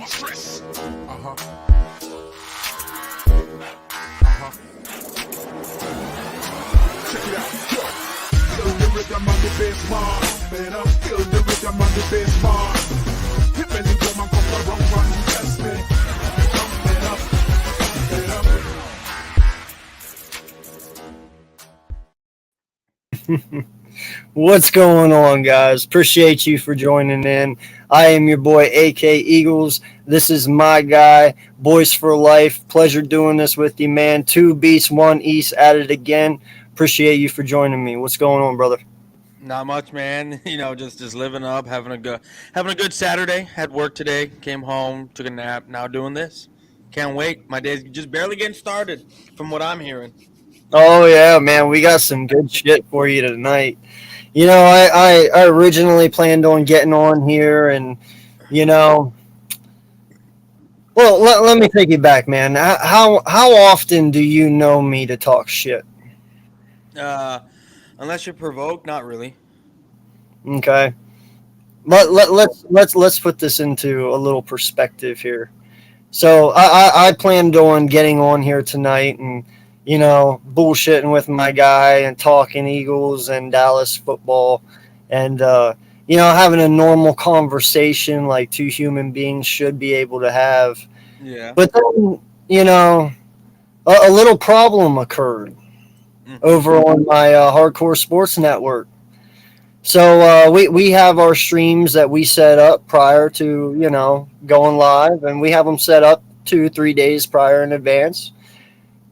stress. Check it out. Feel the rhythm of the bass part. Feel the rhythm of the bass part. Hip and the drum and come around one test me. Jump it up, jump it up. What's going on, guys? Appreciate you for joining in. I am your boy, AK Eagles. This is my guy, Boys for Life. Pleasure doing this with you, man. 2 Beats, 1 East at it again. Appreciate you for joining me. What's going on, brother? Not much, man. Just living up, having a good Saturday. Had work today, came home, took a nap. Now doing this. Can't wait. My day's just barely getting started, from what I'm hearing. Oh, yeah, man. We got some good shit for you tonight. You know, I originally planned on getting on here and, well, let me take you back, man. How often do you know me to talk shit? Unless you're provoked, not really. Okay. Let's put this into a little perspective here. So I planned on getting on here tonight and bullshitting with my guy and talking Eagles and Dallas football and having a normal conversation like two human beings should be able to have. Yeah. But then a little problem occurred over on my Hardcore Sports Network. So we have our streams that we set up prior to going live, and we have them set up 2-3 days prior in advance.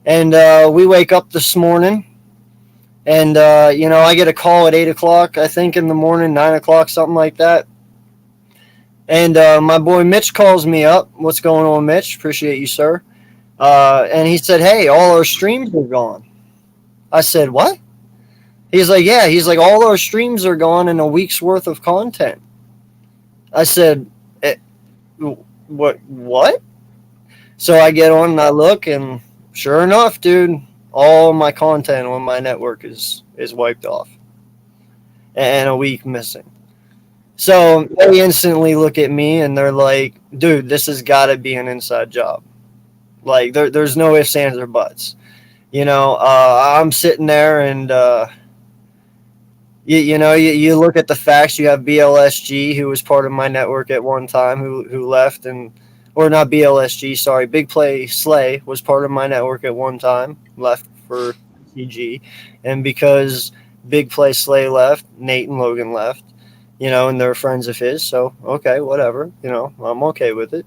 And we wake up this morning, and I get a call at 8 o'clock, I think, in the morning, 9 o'clock, something like that. And my boy Mitch calls me up. What's going on, Mitch? Appreciate you, sir. And he said, "Hey, all our streams are gone." I said, "What?" He's like, "Yeah." He's like, "All our streams are gone in a week's worth of content." I said, What? So I get on and I look, and sure enough, dude, all my content on my network is wiped off and a week missing. So they instantly look at me and they're like, "Dude, this has got to be an inside job. Like, there's no ifs, ands, or buts." I'm sitting there and, you look at the facts. You have BLSG, who was part of my network at one time, who left, or not BLSG, sorry, Big Play Slay was part of my network at one time, left for CG. And because Big Play Slay left, Nate and Logan left, and they're friends of his. So, okay, whatever. I'm okay with it.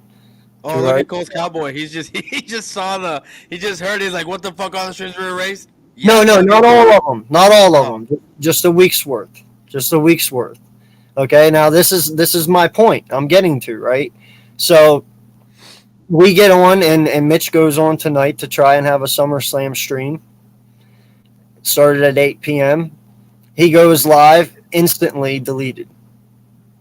Oh, look at Cole's Cowboy. He just heard. He's like, "What the fuck? All the streams were erased." Yeah, no, not all of them. Not all of them. Just a week's worth. Just a week's worth. Okay, now this is my point I'm getting to, right? So we get on, and Mitch goes on tonight to try and have a SummerSlam stream. Started at 8 p.m. He goes live, instantly deleted.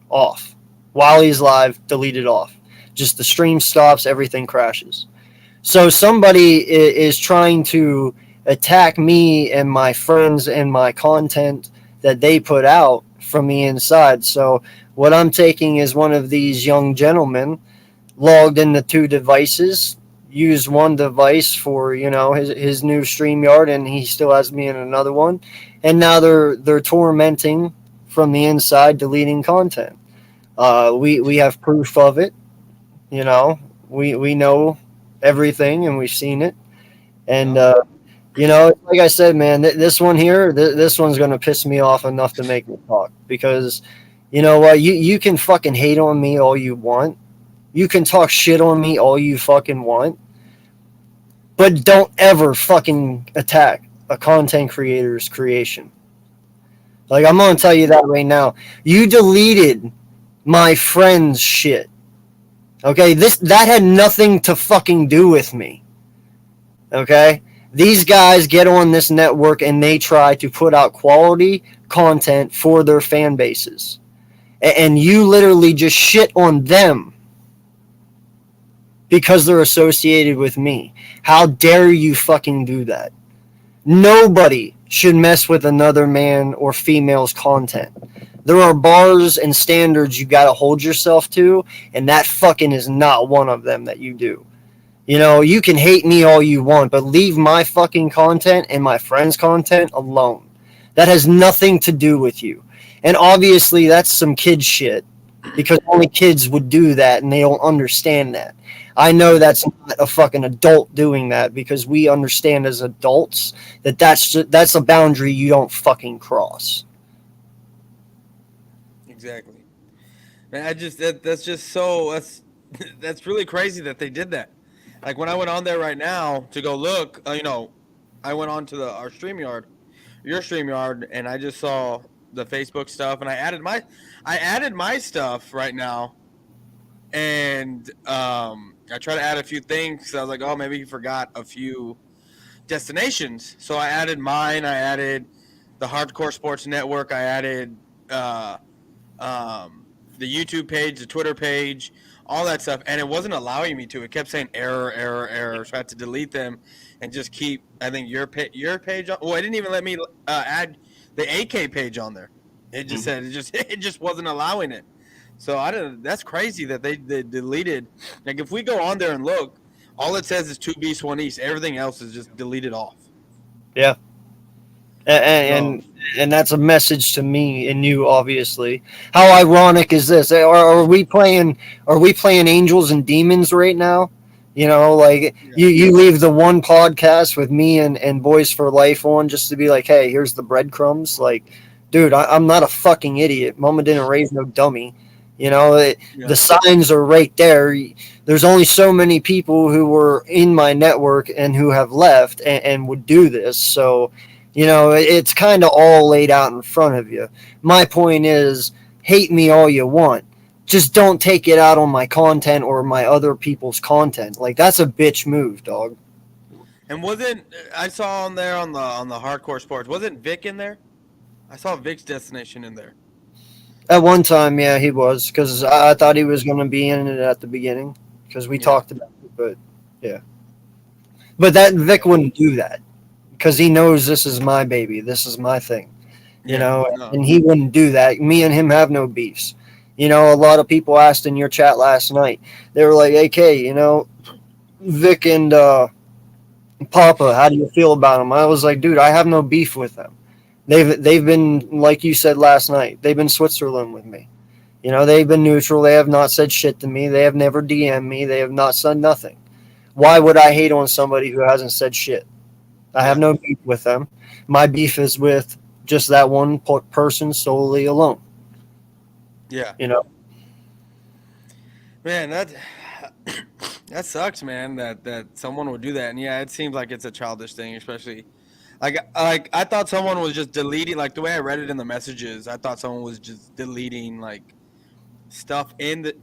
Off. While he's live, deleted off. Just the stream stops, everything crashes. So somebody is trying to attack me and my friends and my content that they put out from the inside. So what I'm taking is one of these young gentlemen logged into 2 devices, used one device for his new StreamYard, and he still has me in another one. And now they're tormenting from the inside, deleting content. We have proof of it. We know everything, and we've seen it. And like I said, man, this one here, this one's going to piss me off enough to make me talk, because you know what? You can fucking hate on me all you want. You can talk shit on me all you fucking want. But don't ever fucking attack a content creator's creation. Like, I'm going to tell you that right now. You deleted my friend's shit. Okay? That had nothing to fucking do with me. Okay? These guys get on this network and they try to put out quality content for their fan bases. And you literally just shit on them because they're associated with me. How dare you fucking do that? Nobody should mess with another man or female's content. There are bars and standards you got to hold yourself to, and that fucking is not one of them that you do. You know, you can hate me all you want, but leave my fucking content and my friends' content alone. That has nothing to do with you. And obviously, that's some kid shit because only kids would do that and they don't understand that. I know that's not a fucking adult doing that because we understand as adults that that's a boundary you don't fucking cross. Exactly. Man, that's just so that's really crazy that they did that. Like when I went on there right now to go look, I went on to our StreamYard, your StreamYard, and I just saw the Facebook stuff, and I added my stuff right now, and I tried to add a few things. So I was like, oh, maybe you forgot a few destinations. So I added mine. I added the Hardcore Sports Network. I added uh, the YouTube page, the Twitter page, all that stuff, and it wasn't allowing me to. It kept saying error, error, error. So I had to delete them and just keep. I think your page. Well, it didn't even let me add the AK page on there. It just said it just wasn't allowing it. So I don't. That's crazy that they deleted. Like if we go on there and look, all it says is 2 Beast 1 East. Everything else is just deleted off. Yeah. So And that's a message to me and you, obviously. How ironic is this? Are we playing? Are we playing Angels and Demons right now? You know, like you leave the one podcast with me and Boys for Life on just to be like, hey, here's the breadcrumbs. Like, dude, I'm not a fucking idiot. Mama didn't raise no dummy. You know, the signs are right there. There's only so many people who were in my network and who have left and would do this. So, you know, it's kind of all laid out in front of you. My point is, hate me all you want. Just don't take it out on my content or my other people's content. Like that's a bitch move, dog. and wasn't I saw on there on the Hardcore Sports? Wasn't Vic in there? I saw Vic's destination in there. At one time, yeah, he was because I thought he was going to be in it at the beginning because we Yeah. talked about it. But yeah, but that Vic wouldn't do that because he knows this is my baby. This is my thing. You Yeah. know, No. and he wouldn't do that. Me and him have no beefs. You know, a lot of people asked in your chat last night. They were like, "AK, you know, Vic and Papa, how do you feel about them?" I was like, "Dude, I have no beef with them. They've been like you said last night. They've been Switzerland with me. You know, they've been neutral. They have not said shit to me. They have never DM'd me. They have not said nothing. Why would I hate on somebody who hasn't said shit? I have Yeah. no beef with them. My beef is with just that one person solely alone. Yeah. You know, Man, that sucks, man. That someone would do that, and yeah, it seems like it's a childish thing, especially like I thought someone was just deleting. Like the way I read it in the messages, I thought someone was just deleting like stuff in the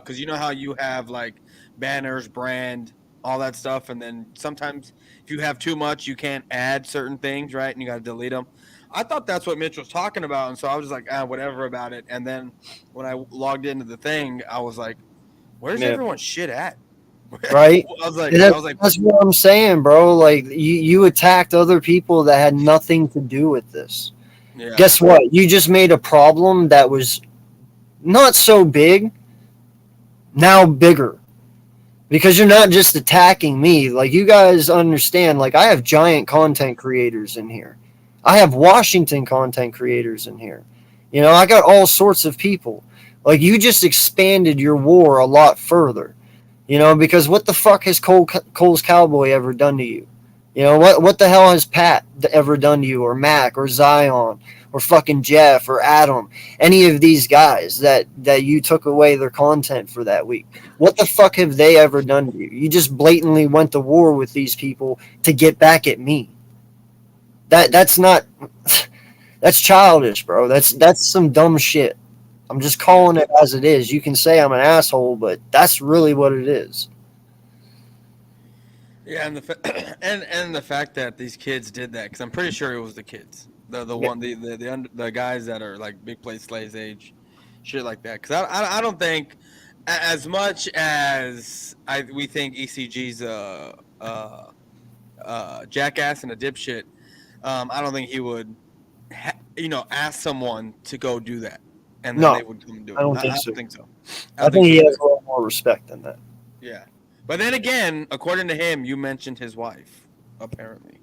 because you know how you have like banners, brand, all that stuff, and then sometimes if you have too much, you can't add certain things, right? And you got to delete them. I thought that's what Mitch was talking about, and so I was just like, whatever about it. And then when I logged into the thing, I was like, where's yeah, everyone's shit at? right. I was like, That's what I'm saying, bro. Like you attacked other people that had nothing to do with this. yeah, Guess what? You just made a problem that was not so big, now bigger. Because you're not just attacking me. Like you guys understand, like I have giant content creators in here. I have Washington content creators in here. You know, I got all sorts of people. Like you just expanded your war a lot further. You know, because what the fuck has Cole's Cowboy ever done to you? You know, what the hell has Pat ever done to you, or Mac, or Zion, or fucking Jeff, or Adam? Any of these guys that you took away their content for that week? What the fuck have they ever done to you? You just blatantly went to war with these people to get back at me. That's not that's childish, bro. That's some dumb shit. I'm just yeah, calling it as it is. You can say I'm an asshole, but that's really what it is. yeah, and and the fact that these kids did that, because I'm pretty sure it was the kids, the Yeah. one the guys that are like big play slaves age, shit like that. Because I don't think as much as we think ECG's jackass and a dipshit. I don't think he would ask someone to go do that, and then No, they would come and do I it. don't I think so. don't think so. I I don't think think so he has either. a little more respect than that. Yeah, but then again, according to him, you mentioned his wife, apparently.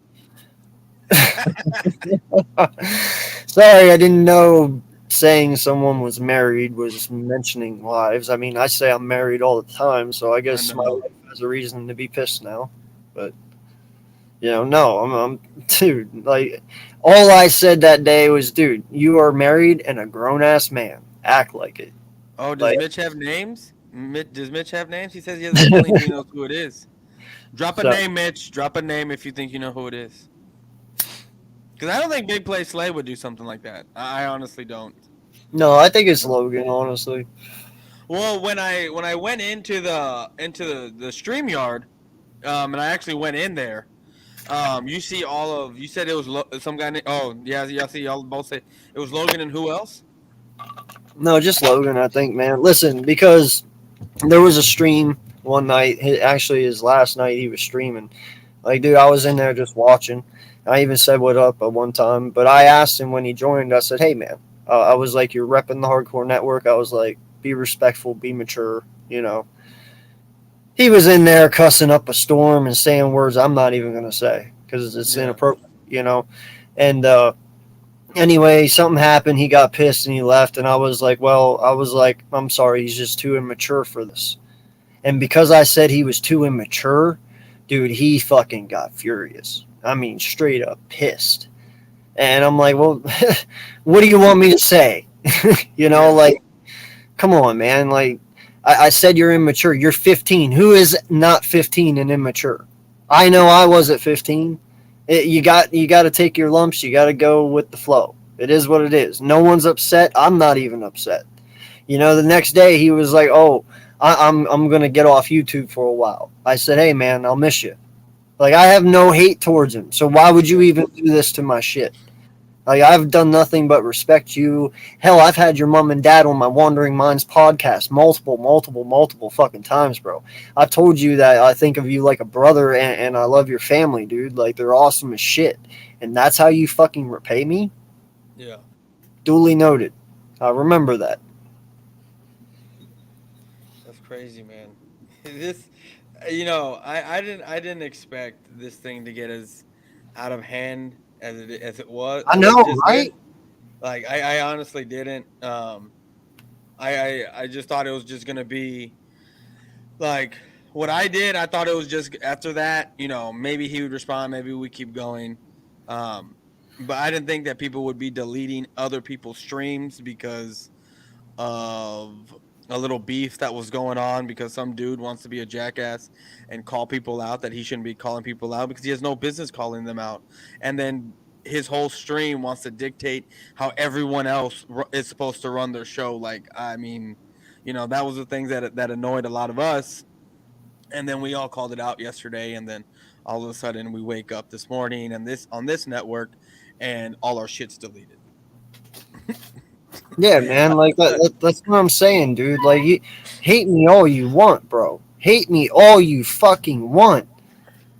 Sorry, I didn't know saying someone was married was mentioning wives. I mean, I say I'm married all the time, so I I guess my know. wife has a reason to be pissed now. But no, dude. Like, all I said that day was, dude, you are married and a grown ass man. Act like it. Oh, does Like, Mitch have names? Does Mitch have names? He says he has a feeling he knows who it is. Drop a so name, Mitch. Drop a name if you think you know who it is. Because I don't think Big Play Slay would do something like that. I honestly don't. no, I think it's Logan. Honestly, Well, when I went into the stream yard, and I actually went in there. You see you said it was some guy. Oh yeah, I see y'all both say it was Logan and who else? no, just Logan. I think, man. Listen, because there was a stream one night. Actually, his last night he was streaming. Like, dude, I was in there just watching. I even said what up at one time, but I asked him when he joined. I said, "Hey, man," I was like, "You're repping the hardcore network." I was like, "Be respectful, be mature." He was in there cussing up a storm and saying words I'm not even gonna say because it's Yeah. inappropriate. And anyway, something happened. He got pissed and he left. And I was like, "Well, I'm sorry. He's just too immature for this." And because I said he was too immature, dude, he fucking got furious. I mean, straight up pissed. And I'm like, well, what do you want me to say? Yeah. Like, come on, man. Like, I said you're immature. You're 15. Who is not 15 and immature? I know I was at 15. You got to take your lumps. You got to go with the flow. It is what it is. No one's upset. I'm not even upset. The next day he was like, "Oh, I'm gonna get off YouTube for a while." I said, "Hey, man, I'll miss you." Like, I have no hate towards him, so why would you Yeah. even do this to my shit? Like, I've done nothing but respect you. Hell, I've had your mom and dad on my Wandering Minds podcast multiple fucking times, bro. I've told you that I think of you like a brother, and I love your family, dude. Like, they're awesome as shit. And that's how you fucking repay me? Yeah. Duly noted. I remember that. That's crazy, man. This, I didn't expect this thing to get as out of hand as it was I as it know, just did. right? Like I honestly didn't. I just thought it was just gonna be like what I did. I thought it was just after that. Maybe he would respond. Maybe we keep going. Um, but I didn't think that people would be deleting other people's streams because of a little beef that was going on because some dude wants to be a jackass and call people out that he shouldn't be calling people out because he has no business calling them out. And then his whole stream wants to dictate how everyone else is supposed to run their show. Like, I mean, that was the things that annoyed a lot of us. And then we all called it out yesterday. And then all of a sudden we wake up this morning and this on this network and all our shit's deleted. Yeah, man. Like, that's what I'm saying, dude. Like, you hate me all you want, bro. Hate me all you fucking want.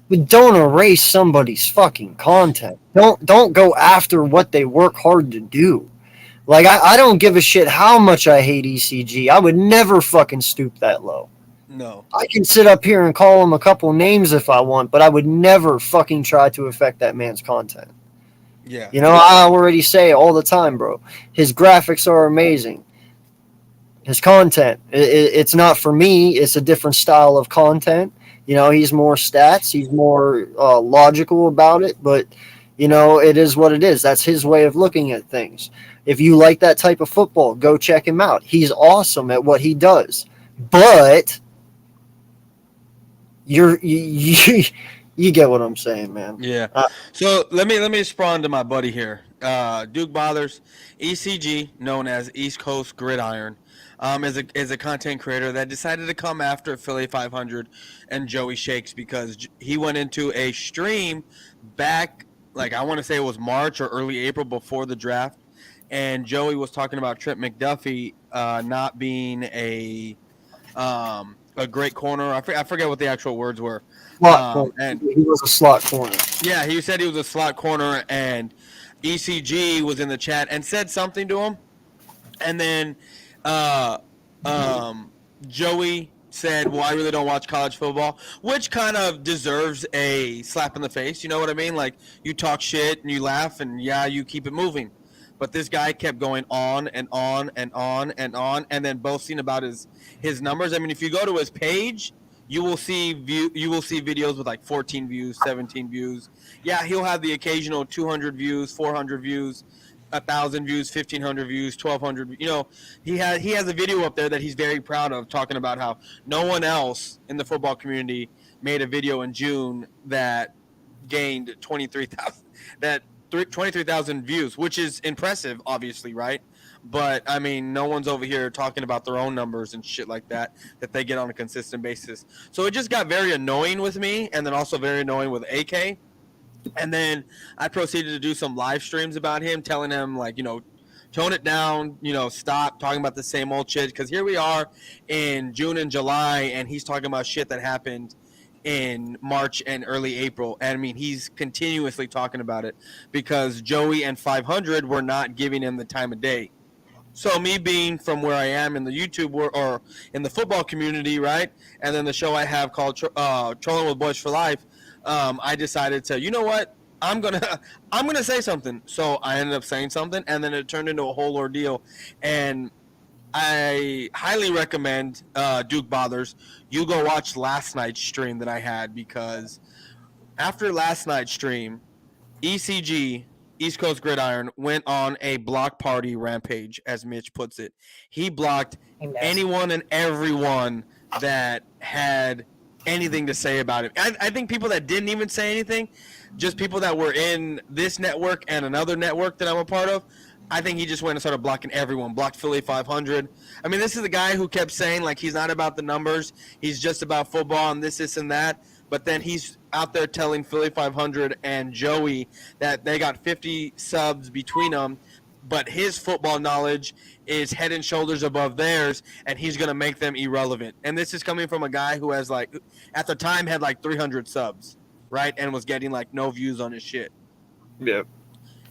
But don't erase somebody's fucking content. Don't go after what they work hard to do. Like, I don't give a shit how much I hate ECG. I would never fucking stoop that low. No. I can sit up here and call him a couple names if I want, but I would never fucking try to affect that man's content. Yeah. I already say it all the time, bro. His graphics are amazing. His content, it's not for me. It's a different style of content. He's more stats. He's more logical about it. But it is what it is. That's his way of looking at things. If you like that type of football, go check him out. He's awesome at what he does. But you get what I'm saying, man. Yeah. So let me respond to my buddy here. Duke Bothers, ECG, known as East Coast Gridiron, is a content creator that decided to come after Philly 500 and Joey Shakes because he went into a stream back, like I want to say it was March or early April before the draft, and Joey was talking about Trent McDuffie not being a great corner. I forget what the actual words were. Slot corner. And He was a slot corner. yeah, he said he was a slot corner, and ECG was in the chat and said something to him, and then uh, um, Joey said, "Well, I really don't watch college football," which kind of deserves a slap in the face. You know what I mean? Like, you talk shit and you laugh and yeah, you keep it moving. But this guy kept going on and on and on and on, and then boasting about his numbers. I mean, if you go to his page, you will see videos with like 14 views, 17 views. Yeah, he'll have the occasional 200 views, 400 views, 1,000 views, 1,500 views, 1,200. You know, he has a video up there that he's very proud of, talking about how no one else in the football community made a video in June that gained 23,000 views, which is impressive, obviously, right? But I mean, no one's over here talking about their own numbers and shit like that they get on a consistent basis. So it just got very annoying with me, and then also very annoying with AK. And then I proceeded to do some live streams about him, telling him, like, tone it down, stop talking about the same old shit. Because here we are in June and July, and he's talking about shit that happened in March and early April. And I mean, he's continuously talking about it because Joey and 500 were not giving him the time of day. So me being from where I am in the YouTube or in the football community, right? And then the show I have called Trolling with Boys for Life, I decided to, you know what? I'm gonna say something. So I ended up saying something, and then it turned into a whole ordeal. And I highly recommend Duke Bothers. You go watch last night's stream that I had, because after last night's stream, ECG, East Coast Gridiron, went on a block party rampage, as Mitch puts it. He blocked anyone and everyone that had anything to say about it. I think people that didn't even say anything, just people that were in this network and another network that I'm a part of, I think he just went and started blocking everyone. Blocked Philly 500. I mean, this is the guy who kept saying, like, he's not about the numbers. He's just about football and this, and that. But then he's out there telling Philly 500 and Joey that they got 50 subs between them, but his football knowledge is head and shoulders above theirs, and he's going to make them irrelevant. And this is coming from a guy who has, like, at the time had like 300 subs, right? And was getting like no views on his shit. Yeah.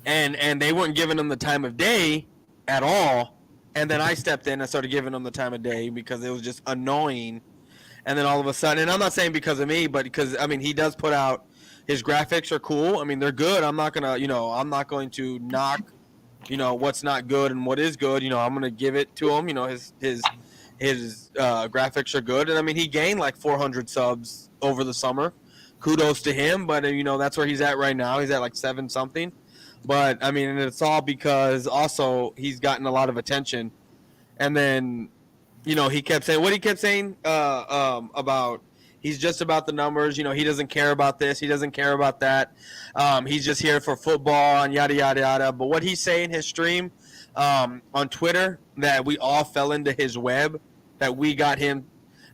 And they weren't giving him the time of day at all. And then I stepped in and started giving him the time of day because it was just annoying. And then all of a sudden, and I'm not saying because of me, but because, I mean, he does put out, his graphics are cool. I mean, they're good. I'm not going to, I'm not going to knock, what's not good and what is good. I'm going to give it to him. His graphics are good. And I mean, he gained like 400 subs over the summer. Kudos to him. But, that's where he's at right now. He's at like 7 something. But, I mean, and it's all because also he's gotten a lot of attention. And then, he kept saying what he kept saying about he's just about the numbers. He doesn't care about this. He doesn't care about that. He's just here for football and yada, yada, yada. But what he's saying in his stream on Twitter, that we all fell into his web, that we got him,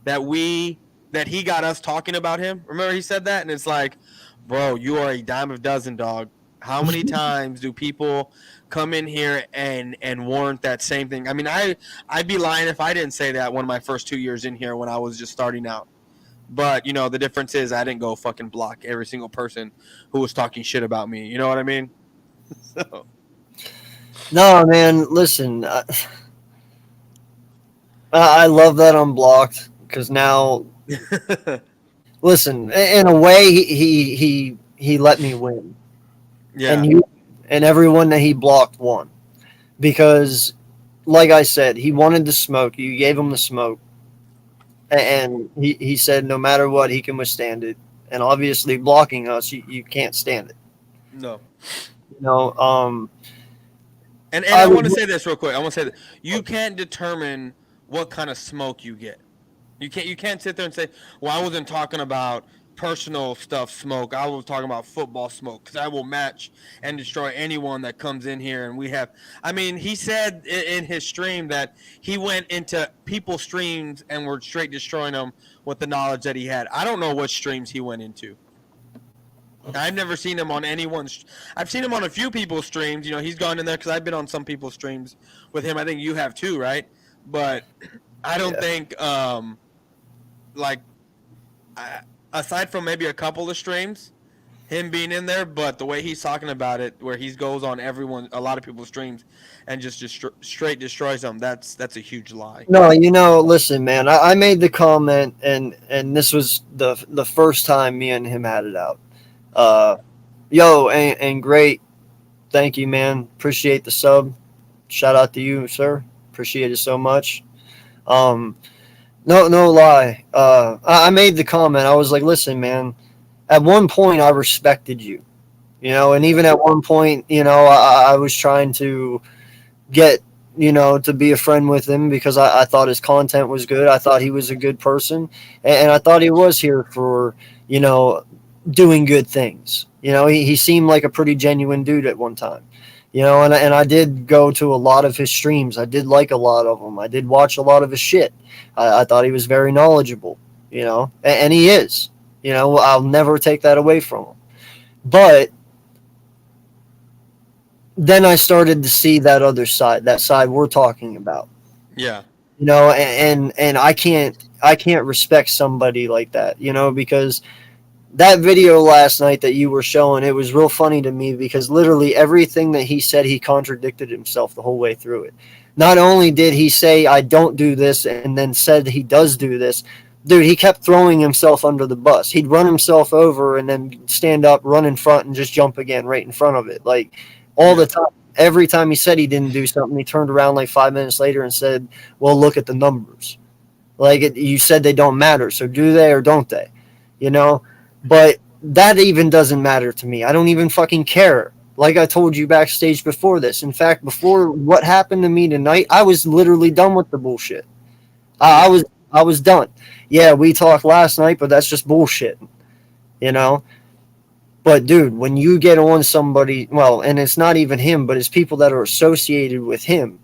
that he got us talking about him. Remember he said that? And it's like, bro, you are a dime a dozen, dog. How many times do people come in here and warrant that same thing? I mean, I'd be lying if I didn't say that one of my first 2 years in here when I was just starting out. But, the difference is I didn't go fucking block every single person who was talking shit about me. You know what I mean? So. No, man, listen. I love that I'm blocked because now, listen, in a way, he let me win. Yeah. And everyone that he blocked won. Because, like I said, he wanted the smoke. You gave him the smoke. And he said no matter what, he can withstand it. And obviously, blocking us, you can't stand it. No. And I want to say this real quick. I want to say that you can't determine what kind of smoke you get. You can't sit there and say, well, I wasn't talking about personal stuff smoke. I was talking about football smoke, because I will match and destroy anyone that comes in here. And we have, I mean, he said in his stream that he went into people's streams and were straight destroying them with the knowledge that he had. I don't know what streams he went into. I've never seen him on anyone's. I've seen him on a few people's streams. He's gone in there because I've been on some people's streams with him. I think you have too, right? But I don't think, aside from maybe a couple of streams, him being in there, but the way he's talking about it, where he goes on a lot of people's streams, and just straight destroys them. That's a huge lie. No, listen, man. I made the comment, and this was the first time me and him had it out. Yo, and great, thank you, man. Appreciate the sub. Shout out to you, sir. Appreciate it so much. No lie. I made the comment. I was like, listen, man. At one point, I respected you, and even at one point, I was trying to get, to be a friend with him because I thought his content was good. I thought he was a good person, and I thought he was here for, doing good things. He seemed like a pretty genuine dude at one time, and I did go to a lot of his streams. I did like a lot of them. I did watch a lot of his shit. I thought he was very knowledgeable, and he is. I'll never take that away from him. But then I started to see that other side, that side we're talking about. Yeah. And I can't respect somebody like that, because that video last night that you were showing, it was real funny to me because literally everything that he said, he contradicted himself the whole way through it. Not only did he say, I don't do this, and then said he does do this, dude, he kept throwing himself under the bus. He'd run himself over and then stand up, run in front, and just jump again right in front of it. Like, all the time. Every time he said he didn't do something, he turned around like 5 minutes later and said, well, look at the numbers. Like, you said they don't matter, so do they or don't they? But that even doesn't matter to me. I don't even fucking care. Like I told you backstage before this. In fact, before what happened to me tonight, I was literally done with the bullshit. I was done. Yeah, we talked last night, but that's just bullshit. But dude, when you get on somebody, well, and it's not even him, but it's people that are associated with him,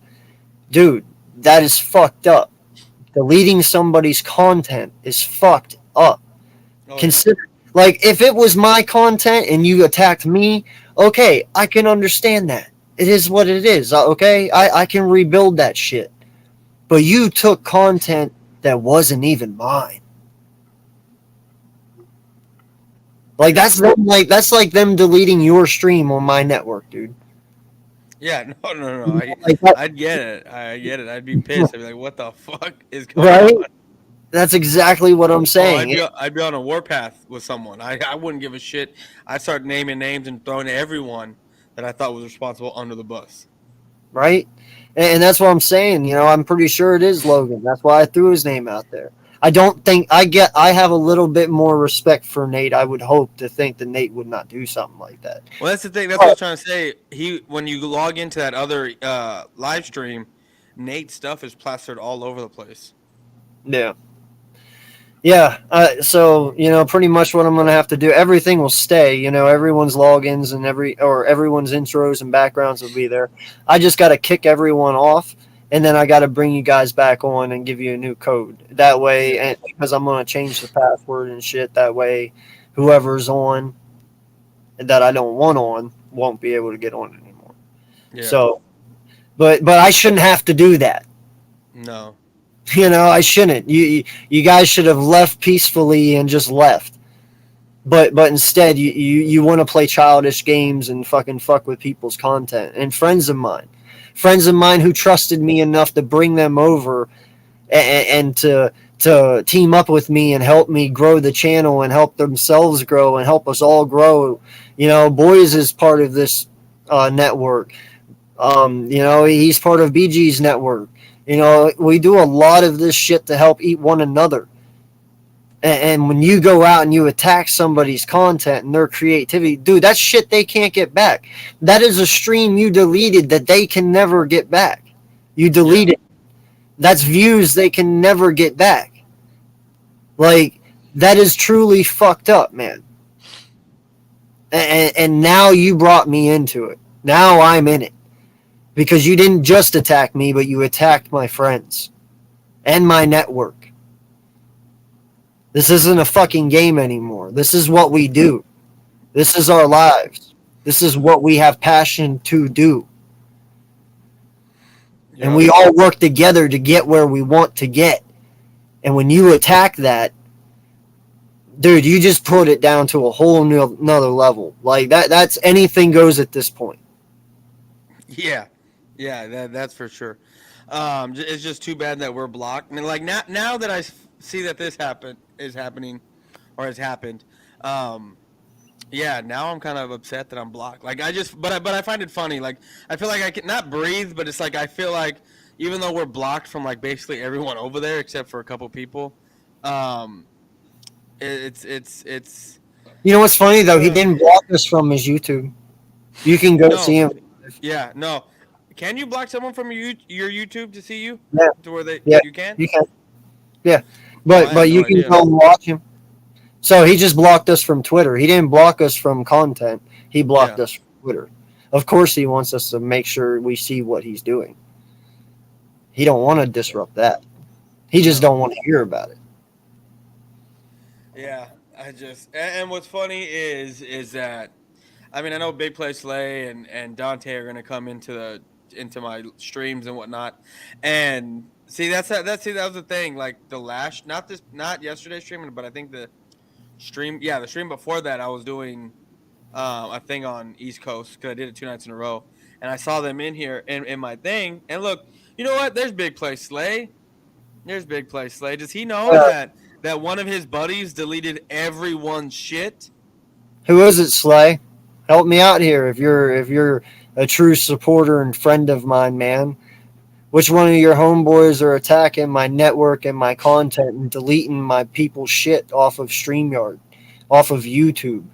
dude, that is fucked up. Deleting somebody's content is fucked up. Oh, Consider, like, if it was my content and you attacked me, okay, I can understand that. It is what it is, okay? I can rebuild that shit. But you took content that wasn't even mine. Like, that's like them deleting your stream on my network, dude. yeah, no. Like I'd get it. I'd be pissed. I'd be like, what the fuck is going right? on? That's exactly what I'm saying. I'd be on a warpath with someone. I wouldn't give a shit. I'd start naming names and throwing everyone that I thought was responsible under the bus. Right? And that's what I'm saying. I'm pretty sure it is Logan. That's why I threw his name out there. I don't think I have a little bit more respect for Nate. I would hope to think that Nate would not do something like that. Well, that's the thing. That's what I was trying to say. When you log into that other live stream, Nate's stuff is plastered all over the place. Yeah. Yeah. So, pretty much what I'm going to have to do, everything will stay. Everyone's logins and everyone's intros and backgrounds will be there. I just got to kick everyone off. And then I got to bring you guys back on and give you a new code. That way, and because I'm going to change the password and shit, that way whoever's on that I don't want on won't be able to get on anymore. Yeah. So, but I shouldn't have to do that. No. I shouldn't. You guys should have left peacefully and just left. But instead, you want to play childish games and fucking fuck with people's content. And friends of mine who trusted me enough to bring them over and to team up with me and help me grow the channel and help themselves grow and help us all grow. Boys is part of this network. He's part of BG's network. We do a lot of this shit to help eat one another. And when you go out and you attack somebody's content and their creativity, dude, that's shit they can't get back. That is a stream you deleted that they can never get back. You deleted. That's views they can never get back. Like, that is truly fucked up, man. And now you brought me into it. Now I'm in it. Because you didn't just attack me, but you attacked my friends and my network. This isn't a fucking game anymore. This is what we do. This is our lives. This is what we have passion to do. Yeah. And we all work together to get where we want to get. And when you attack that, dude, you just put it down to a whole new another level. Like that's anything goes at this point. Yeah, yeah, that's for sure. It's just too bad that we're blocked. I mean, like now that see that this happening or has happened. Um, yeah, now I'm kind of upset that I'm blocked. Like but I find it funny. Like I feel like I can not breathe, but it's like I feel like even though we're blocked from like basically everyone over there except for a couple people, um, it's You know what's funny though? He didn't block us from his YouTube. You can go see no, him. yeah, no. Can you block someone from your YouTube to see you Yeah, to where yeah, you can? you can. Yeah, Oh, I had but no you can idea. go and watch him. So he just blocked us from Twitter. He didn't block us from content. He blocked Yeah, us from Twitter. Of course, he wants us to make sure we see what he's doing. He don't want to disrupt that. He just no. don't want to hear about it. Yeah, and what's funny is that I mean I know Big Play Slay and Dante are gonna come into my streams and whatnot, and see that was the thing like the last not yesterday's streaming but I think the stream before that I was doing a thing on East Coast because I did it 2 nights in a row and I saw them in here in my thing and look you know what there's Big Play Slay. There's Big Play Slay. Does he know Uh, that one of his buddies deleted everyone's shit? who is it, Slay? Help me out here. If you're a true supporter and friend of mine, man. Which one of your homeboys are attacking my network and my content and deleting my people's shit off of StreamYard, off of YouTube?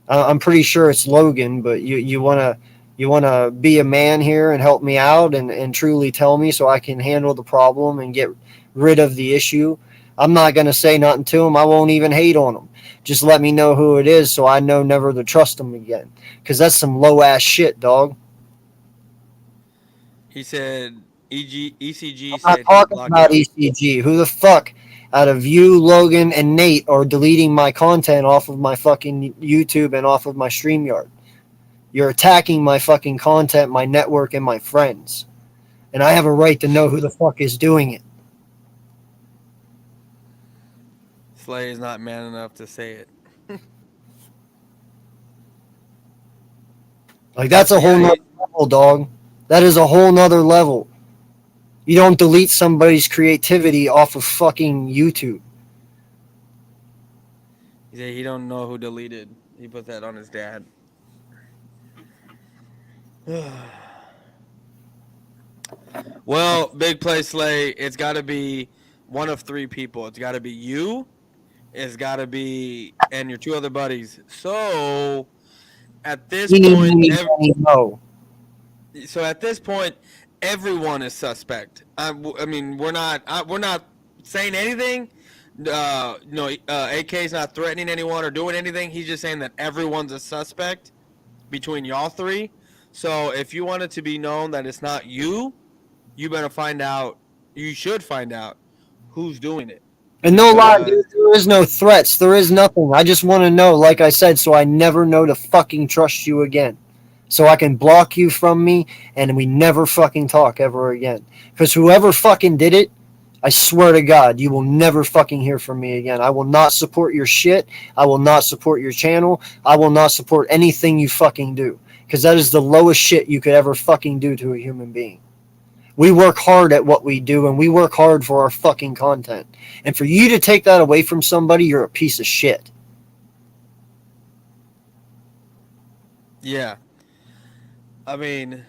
I'm pretty sure it's Logan, but you wanna be a man here and help me out and truly tell me so I can handle the problem and get rid of the issue. I'm not gonna say nothing to him. I won't even hate on him. Just let me know who it is so I know never to trust him again. Cause that's some low ass shit, dog. He said ECG I'm not said he talking blocked about you. ECG. Who the fuck out of you, Logan, and Nate are deleting my content off of my fucking YouTube and off of my StreamYard? You're attacking my fucking content, my network, and my friends. And I have a right to know who the fuck is doing it. Slay is not man enough to say it. Like, that's a But whole yeah, nother level, dog. That is a whole nother level. You don't delete somebody's creativity off of fucking YouTube. he said he don't know who deleted. He put that on his dad. Well, Big Play Slay, it's got to be one of three people. It's got to be you. It's got to be and your two other buddies. So at this Eeny, point, meeny, miny, mo. at this point, everyone is suspect. I mean, we're not saying anything. No, AK is not threatening anyone or doing anything. He's just saying that everyone's a suspect between y'all three. So if you want it to be known that it's not you, you better find out. You should find out who's doing it And no lie, because there is no threats. There is nothing. I just want to know, like I said, so I never know to fucking trust you again. So I can block you from me and we never fucking talk ever again. Because whoever fucking did it, I swear to God, you will never fucking hear from me again. I will not support your shit. I will not support your channel. I will not support anything you fucking do. Because that is the lowest shit you could ever fucking do to a human being. We work hard at what we do and we work hard for our fucking content. And for you to take that away from somebody, you're a piece of shit. yeah, I mean,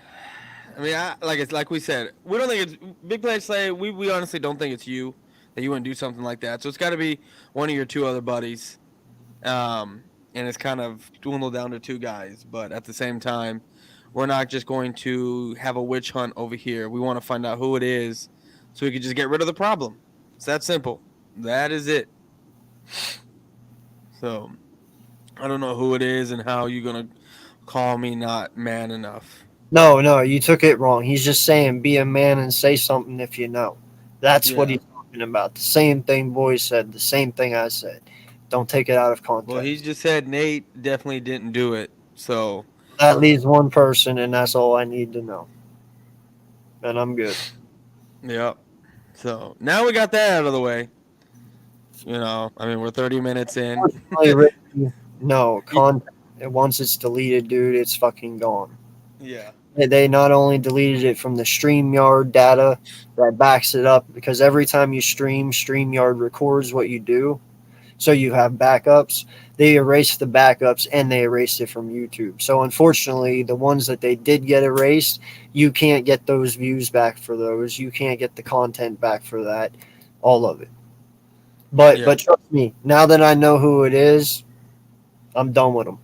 like we said, we don't think it's Big Play Slay. We honestly don't think it's you that you wouldn't do something like that. So it's got to be one of your two other buddies. And it's kind of dwindled down to two guys. But at the same time, we're not just going to have a witch hunt over here. We want to find out who it is, so we can just get rid of the problem. It's that simple. That is it. So I don't know who it is and how you're gonna call me not man enough. No, you took it wrong. He's just saying be a man and say something if you know. That's what Yeah. he's talking about. The same thing boys said, the same thing I said. Don't take it out of Well, he context. just said Nate definitely didn't do it. So That leaves one person, and that's all I need to know. And I'm good. yeah. So now we got that out of the way. I mean, we're 30 minutes in. Unfortunately, Ricky, no content. Once it's deleted, dude, it's fucking gone. Yeah. They not only deleted it from the StreamYard data that backs it up, because every time you stream, StreamYard records what you do, so you have backups. They erased the backups and they erased it from YouTube. So unfortunately, the ones that they did get erased, you can't get those views back for those. You can't get the content back for that, all of it. But Yeah. but trust me, now that I know who it is, I'm done with them.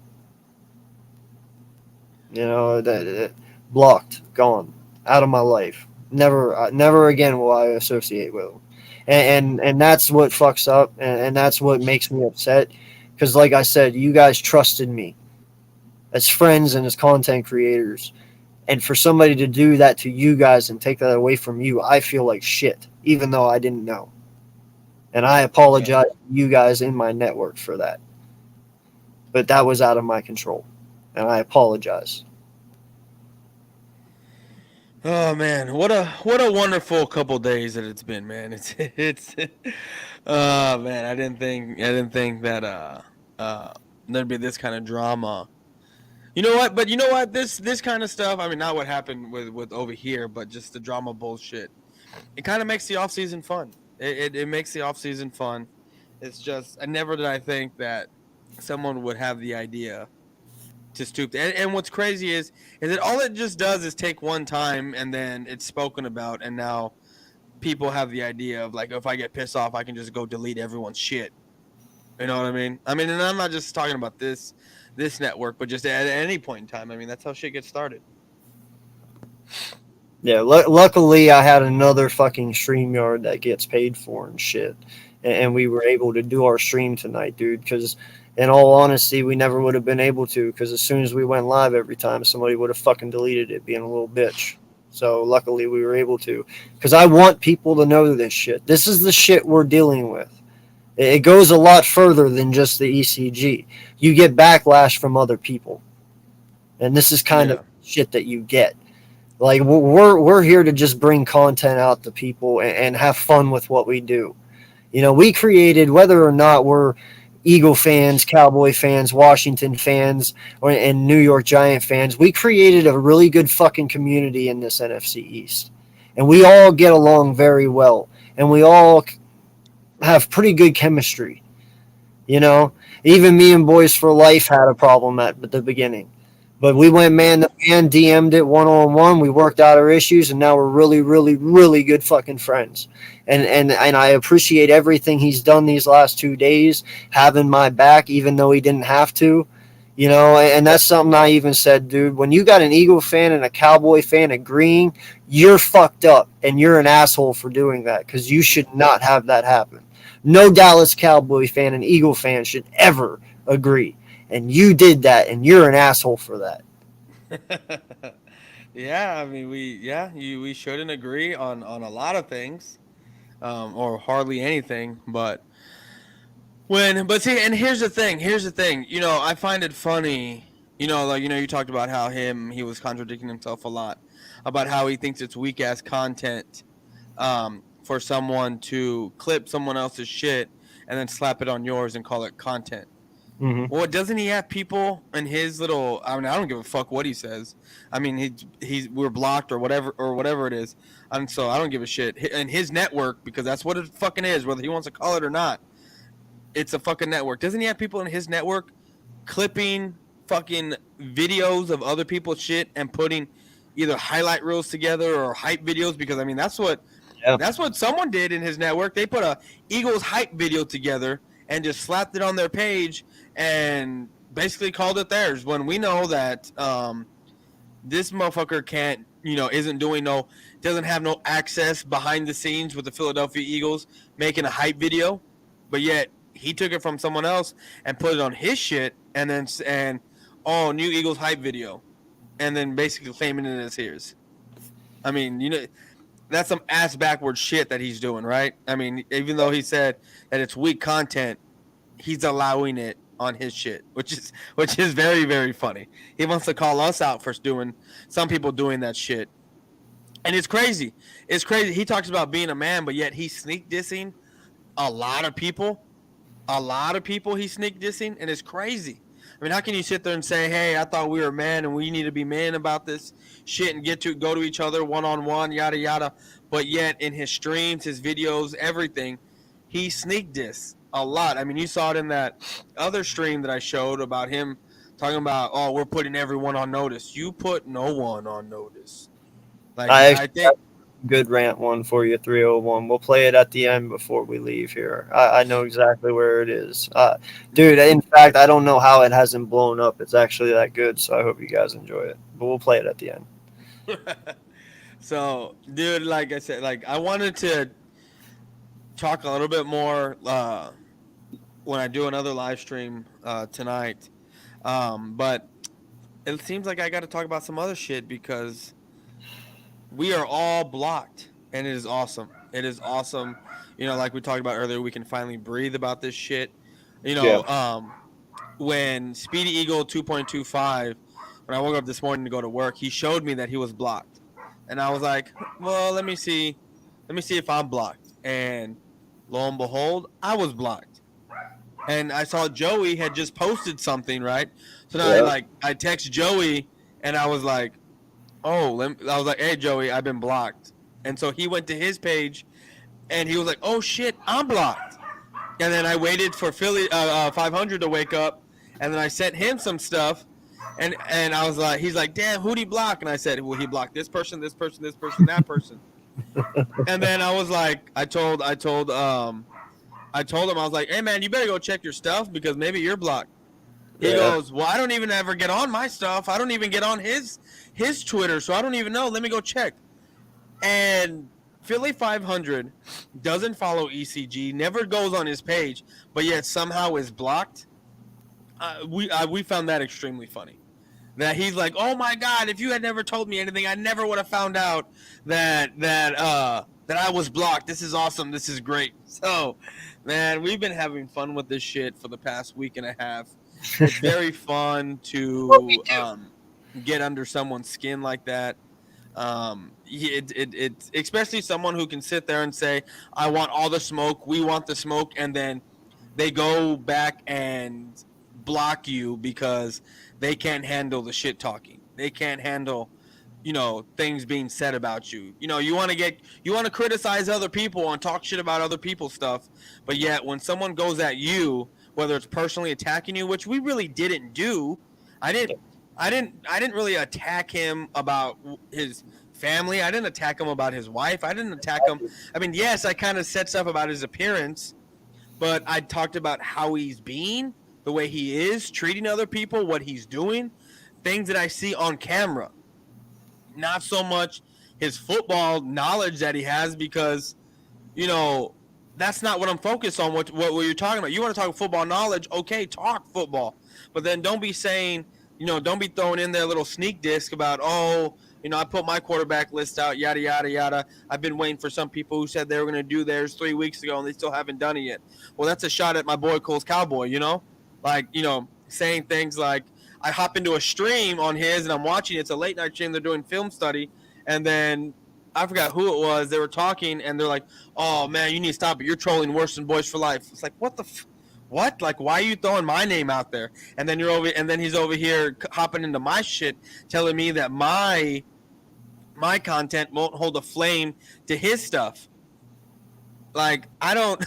That blocked, gone, out of my life. Never again will I associate with them. And that's what fucks up, and that's what makes me upset. Because, like I said, you guys trusted me as friends and as content creators, and for somebody to do that to you guys and take that away from you, I feel like shit, even though I didn't know. And I Yeah. apologize to you guys in my network for that. But that was out of my control, and I apologize. Oh man, what a wonderful couple days that it's been, man. It's oh man, I didn't think that uh there'd be this kind of drama. You know what? But you know what? This kind of stuff, I mean, not what happened with over here, but just the drama bullshit. It kind of makes the off season fun. It makes the off season fun. It's just I never did I think that someone would have the idea to stoop. And what's crazy is that all it just does is take one time and then it's spoken about, and now people have the idea of like, if I get pissed off, I can just go delete everyone's shit. You know what I mean? I mean, and I'm not just talking about this network, but just at any point in time. I mean, that's how shit gets started. Yeah, luckily I had another fucking StreamYard that gets paid for and shit. And we were able to do our stream tonight, dude. Because, in all honesty, we never would have been able to. Because as soon as we went live every time, somebody would have fucking deleted it, being a little bitch. So luckily we were able to. Because I want people to know this shit. This is the shit we're dealing with. It goes a lot further than just the ECG. You get backlash from other people. And this is kind of Yeah. shit that you get. Like we're here to just bring content out to people and have fun with what we do. We created, whether or not we're Eagle fans, Cowboy fans, Washington fans, and New York Giant fans, we created a really good fucking community in this NFC East, and we all get along very well, and we all have pretty good chemistry. You know, Even me and Boys for Life had a problem at the beginning. But we went man to man, DM'd it 1-on-1. We worked out our issues, and now we're really, really, really good fucking friends. And I appreciate everything he's done these last 2 days, having my back, even though he didn't have to. And that's something I even said, dude. When you got an Eagle fan and a Cowboy fan agreeing, you're fucked up, and you're an asshole for doing that, because you should not have that happen. No Dallas Cowboy fan and Eagle fan should ever agree. And you did that, and you're an asshole for that. Yeah, I mean, we shouldn't agree on a lot of things, or hardly anything. But see, and here's the thing. I find it funny. Like you talked about how he was contradicting himself a lot about how he thinks it's weak ass content, for someone to clip someone else's shit and then slap it on yours and call it content. Mm-hmm. Well, doesn't he have people in his little? I mean, I don't give a fuck what he says. I mean, we're blocked or whatever it is, and so I don't give a shit. And his network, because that's what it fucking is, whether he wants to call it or not. It's a fucking network. Doesn't he have people in his network clipping fucking videos of other people's shit and putting either highlight reels together or hype videos? Because I mean, Yeah. that's what someone did in his network. They put a Eagles hype video together and just slapped it on their page and basically called it theirs. When we know that this motherfucker doesn't have no access behind the scenes with the Philadelphia Eagles making a hype video, but yet he took it from someone else and put it on his shit, new Eagles hype video, and then basically claiming it as his. I mean, that's some ass backward shit that he's doing, right? I mean, even though he said that it's weak content, he's allowing it on his shit, which is very, very funny. He wants to call us out for some people doing that shit. And it's crazy. It's crazy. He talks about being a man, but yet he's sneak dissing a lot of people. a lot of people he's sneak dissing, and it's crazy. I mean, how can you sit there and say, "Hey, I thought we were men, and we need to be men about this shit and go to each other one on one, yada yada," but yet in his streams, his videos, everything, he sneak diss a lot. I mean, you saw it in that other stream that I showed about him talking about, "Oh, we're putting everyone on notice." You put no one on notice. Like I I actually think good rant one for you, 301. We'll play it at the end before we leave here. I know exactly where it is. Dude, in fact, I don't know how it hasn't blown up. It's actually that good, so I hope you guys enjoy it. But we'll play it at the end. so, dude, like I said, like I wanted to talk a little bit more when I do another live stream tonight. But it seems like I got to talk about some other shit because we are all blocked, and it is awesome. It is awesome. You know, like we talked about earlier, we can finally breathe about this shit. You Yeah. know, when Speedy Eagle 2.25, when I woke up this morning to go to work, he showed me that he was blocked, and I was like, well, let me see if I'm blocked, and lo and behold, I was blocked. And I saw Joey had just posted something, right? So now Yeah. I text Joey, and I was like, oh, I was like, hey Joey, I've been blocked. And so he went to his page, and he was like, oh shit, I'm blocked. And then I waited for Philly 500 to wake up, and then I sent him some stuff, and I was like, he's like, damn, who'd he block? And I said, well, he blocked this person, this person, this person, that person. And then I was like, I told him, I was like, hey man, you better go check your stuff because maybe you're blocked. He Yeah. goes, well, I don't even ever get on my stuff. I don't even get on his Twitter, so I don't even know. Let me go check. And Philly 500 doesn't follow ECG, never goes on his page, but yet somehow is blocked. We found that extremely funny. That he's like, oh my god, if you had never told me anything, I never would have found out that I was blocked. This is awesome. This is great. So, man, we've been having fun with this shit for the past week and a half. It's very fun to get under someone's skin like that. It's especially someone who can sit there and say, I want all the smoke, we want the smoke, and then they go back and block you because they can't handle the shit talking. They can't handle, you know, things being said about you. You know, you want to criticize other people and talk shit about other people's stuff, but yet when someone goes at you, whether it's personally attacking you, which we really didn't do, I didn't really attack him about his family. I didn't attack him about his wife. I didn't attack him. I mean, yes, I kind of said stuff about his appearance, but I talked about how he's being, the way he is, treating other people, what he's doing, things that I see on camera. Not so much his football knowledge that he has because, you know, that's not what I'm focused on, what you're talking about. You want to talk football knowledge, okay, talk football. But then don't be saying, you know, don't be throwing in there a little sneak disc about, oh, you know, I put my quarterback list out, yada, yada, yada. I've been waiting for some people who said they were going to do theirs 3 weeks ago and they still haven't done it yet. Well, that's a shot at my boy Cole's Cowboy, you know? Like, you know, saying things like, I hop into a stream on his and I'm watching, it's a late night stream, they're doing film study, and then I forgot who it was, they were talking and they're like, oh man, you need to stop it, you're trolling worse than Boys for Life. It's like, what? Like, why are you throwing my name out there? And then he's over here hopping into my shit, telling me that my content won't hold a flame to his stuff. Like, I don't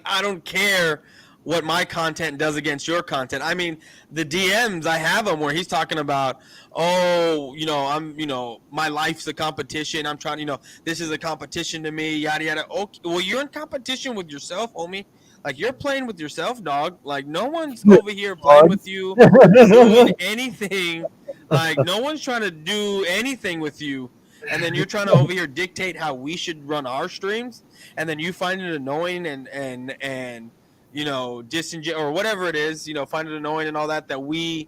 I don't care what my content does against your content. I mean, the DMs, I have them where he's talking about, oh, you know, my life's a competition. I'm trying, you know, this is a competition to me, yada, yada. Okay, well, you're in competition with yourself, homie. Like, you're playing with yourself, dog. Like, no one's over here playing with you, doing anything. Like, no one's trying to do anything with you. And then you're trying to over here dictate how we should run our streams. And then you find it annoying and you know, or whatever it is, you know, find it annoying and all that we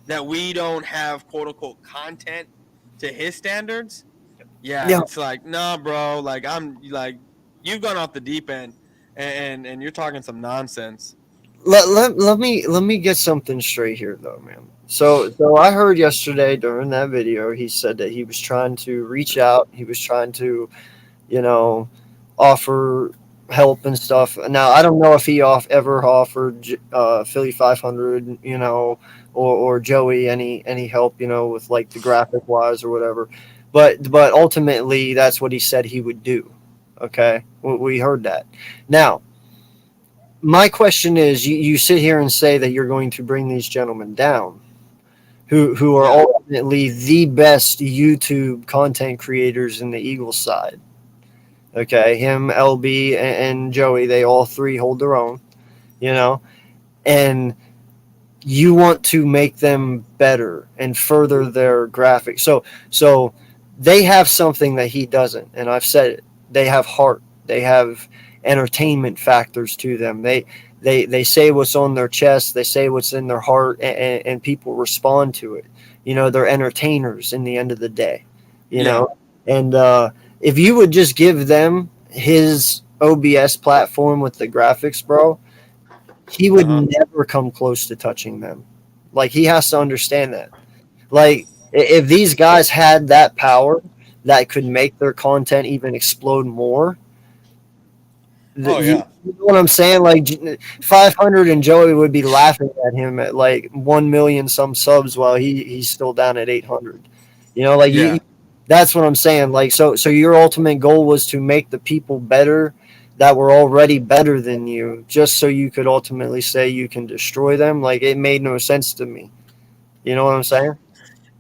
don't have quote unquote content to his standards. Yeah. It's like, nah, bro, like I'm like, you've gone off the deep end and you're talking some nonsense. Let me get something straight here though, man. So I heard yesterday during that video he said that he was trying to reach out, he was trying to, you know, offer help and stuff. Now I don't know if he ever offered Philly 500, or Joey any help, with like the graphic wise or whatever. But ultimately, that's what he said he would do. Okay, we heard that. Now, my question is, you sit here and say that you're going to bring these gentlemen down, who are Yeah. ultimately the best YouTube content creators in the Eagles side. Okay, him, LB, and Joey, they all three hold their own, you know, and you want to make them better and further their graphics. So they have something that he doesn't, and I've said it. They have heart. They have entertainment factors to them. They say what's on their chest. They say what's in their heart, and people respond to it. They're entertainers in the end of the day. You Yeah. know, and if you would just give them his OBS platform with the graphics, bro, he would Uh-huh. never come close to touching them. Like, he has to understand that. Like, if these guys had that power that could make their content even explode more, Oh you yeah. know what I'm saying? Like, 500 and Joey would be laughing at him at like 1 million some subs while he's still down at 800. Like, Yeah. that's what I'm saying. Like, so your ultimate goal was to make the people better that were already better than you, just so you could ultimately say you can destroy them. Like, it made no sense to me. You know what I'm saying?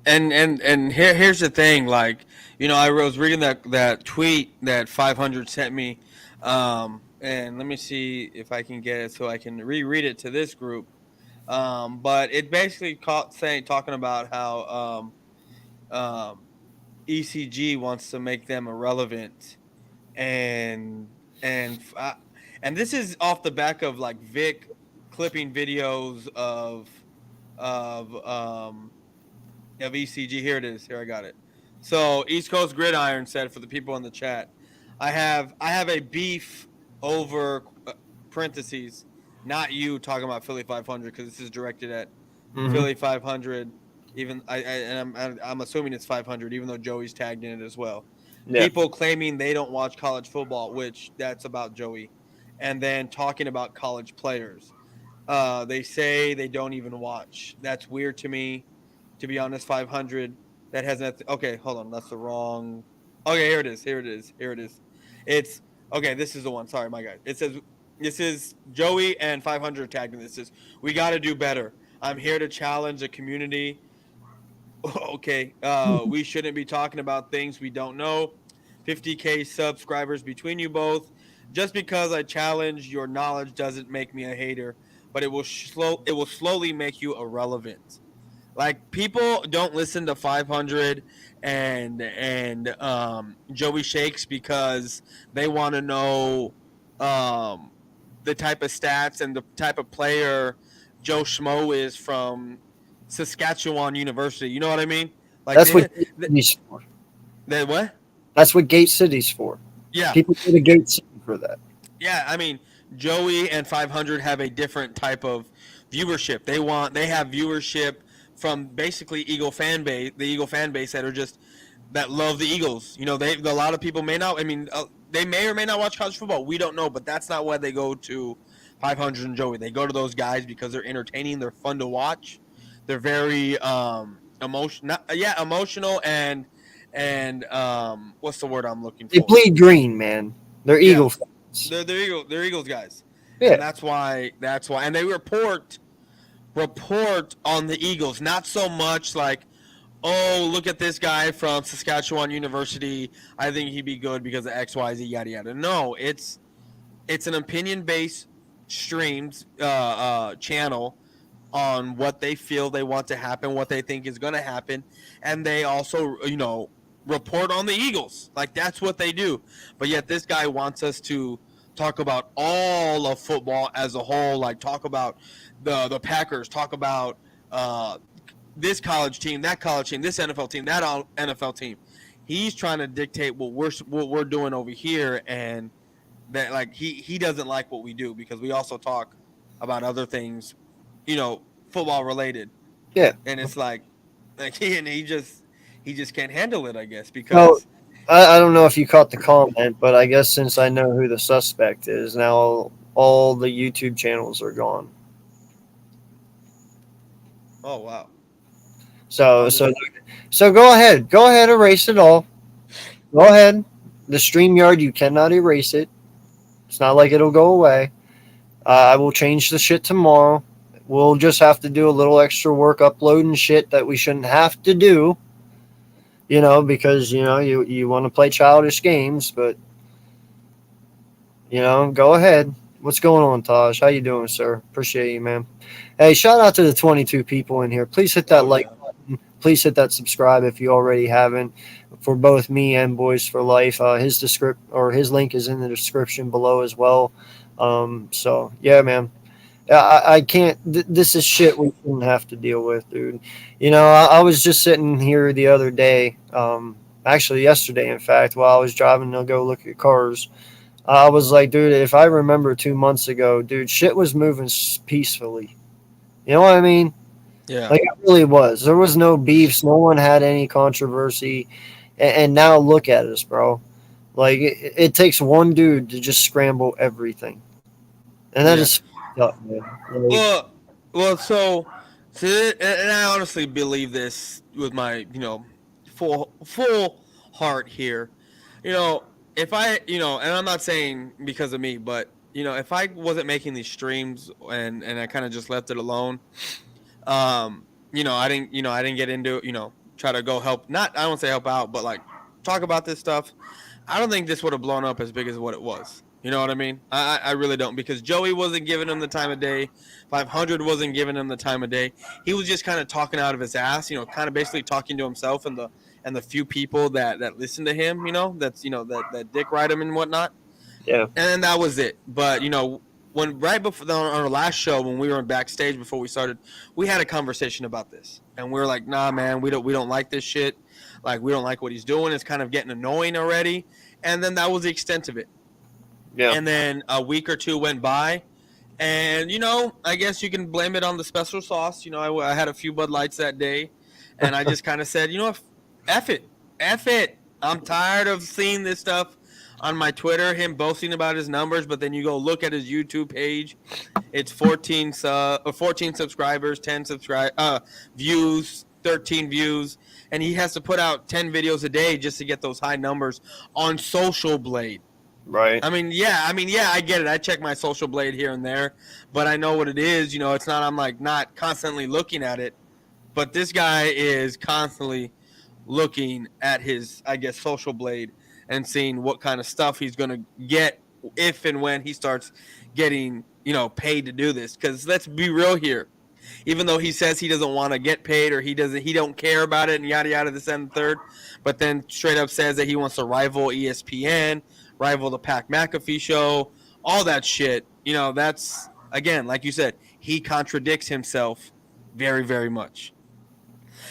And here's the thing, like, I was reading that tweet that 500 sent me, and let me see if I can get it so I can reread it to this group. But it basically talking about how ECG wants to make them irrelevant, and and this is off the back of like Vic clipping videos of of ECG. Here it is. Here, I got it. So East Coast Gridiron said, for the people in the chat, I have a beef over parentheses, not you talking about Philly 500, because this is directed at Mm-hmm. Philly 500. Even and I'm assuming it's 500, even though Joey's tagged in it as well. Yeah. People claiming they don't watch college football, which that's about Joey, and then talking about college players. They say they don't even watch. That's weird to me, to be honest. 500. That has nothing. Okay, hold on. That's the wrong. Okay, here it is. Here it is. Here it is. It's okay. This is the one. Sorry, my guy. It says this is Joey and 500 tagged in this. Is we got to do better. I'm here to challenge the community. Okay, we shouldn't be talking about things we don't know. 50K subscribers between you both. Just because I challenge your knowledge doesn't make me a hater, but it will slowly make you irrelevant. Like, people don't listen to 500 and Joey Shakes because they want to know um the type of stats and the type of player Joe Schmo is from Saskatchewan University. You know what I mean? Like, That's what they, Gate they, City's for. they what? That's what Gate City's for. Yeah. People go to Gate City for that. Yeah, I mean, Joey and 500 have a different type of viewership. They have viewership from basically the Eagle fan base that are just that love the Eagles. A lot of people may not. I mean, they may or may not watch college football. We don't know, but that's not why they go to 500 and Joey. They go to those guys because they're entertaining. They're fun to watch. They're very emotional and what's the word I'm looking They for? bleed green, man. They're Yeah, Eagle fans. they're Eagles guys, and Yeah. that's why, and they report on the Eagles, not so much like, oh, look at this guy from Saskatchewan University, I think he'd be good because of XYZ, yada yada. No, it's an opinion based streams channel on what they feel they want to happen, what they think is going to happen, and they also, report on the Eagles. Like, that's what they do. But yet this guy wants us to talk about all of football as a whole, like talk about the Packers, talk about uh, this college team, that college team, this NFL team, that NFL team. He's trying to dictate what we're doing over here, and that, like, he doesn't like what we do because we also talk about other things, football related, Yeah. and it's like he just can't handle it, I guess, So because I don't know if you caught the comment, but I guess since I know who the suspect is, now all the YouTube channels are gone. Oh wow. So I'm just so so go ahead, erase it all. Go ahead. The StreamYard, you cannot erase it. It's not like it'll go away. I will change the shit tomorrow. We'll just have to do a little extra work uploading shit that we shouldn't have to do, because you want to play childish games, but go ahead. What's going on, Taj? How you doing, sir? Appreciate you, man. Hey, shout out to the 22 people in here. Please hit that oh like yeah. button. Please hit that subscribe if you already haven't. For both me and Boys for Life, his link is in the description below as well. So yeah, man. I can't. This is shit we shouldn't have to deal with, dude. I was just sitting here the other day, actually yesterday, in fact, while I was driving to go look at cars. I was like, dude, if I remember 2 months ago, dude, shit was moving peacefully. You know what I mean? Yeah. Like it really was. There was no beefs. No one had any controversy. And now look at us, bro. Like it takes one dude to just scramble everything, and that Yeah. is fucked up, man. Like, Well, so, and I honestly believe this with my, full heart here. You know, if I, and I'm not saying because of me, but if I wasn't making these streams and I kind of just left it alone, I didn't get into, try to go help. Not, I don't say help out, but like talk about this stuff. I don't think this would have blown up as big as what it was. You know what I mean? I really don't, because Joey wasn't giving him the time of day. 500 wasn't giving him the time of day. He was just kind of talking out of his ass. Kind of basically talking to himself and the few people that listen to him. That's that dick ride him and whatnot. yeah, And that was it. But when right before on our last show, when we were in backstage before we started, we had a conversation about this, and we were like, "Nah, man, we don't like this shit. Like, we don't like what he's doing. It's kind of getting annoying already." And then that was the extent of it. yeah, And then a week or two went by, and I guess you can blame it on the special sauce. I had a few Bud Lights that day, and I just kind of said, F it, F it. I'm tired of seeing this stuff on my Twitter, him boasting about his numbers, but then you go look at his YouTube page, it's 14 subscribers, 10 views, 13 views, and he has to put out 10 videos a day just to get those high numbers on Social Blade. right. I mean, I get it. I check my Social Blade here and there, but I know what it is. It's not. I'm like not constantly looking at it, but this guy is constantly looking at his, I guess, Social Blade and seeing what kind of stuff he's going to get if and when he starts getting, paid to do this. Because let's be real here. Even though he says he doesn't want to get paid or he don't care about it and yada yada this and the third, but then straight up says that he wants to rival ESPN, rival the Pat McAfee show, all that shit. That's again, like you said, he contradicts himself very, very much.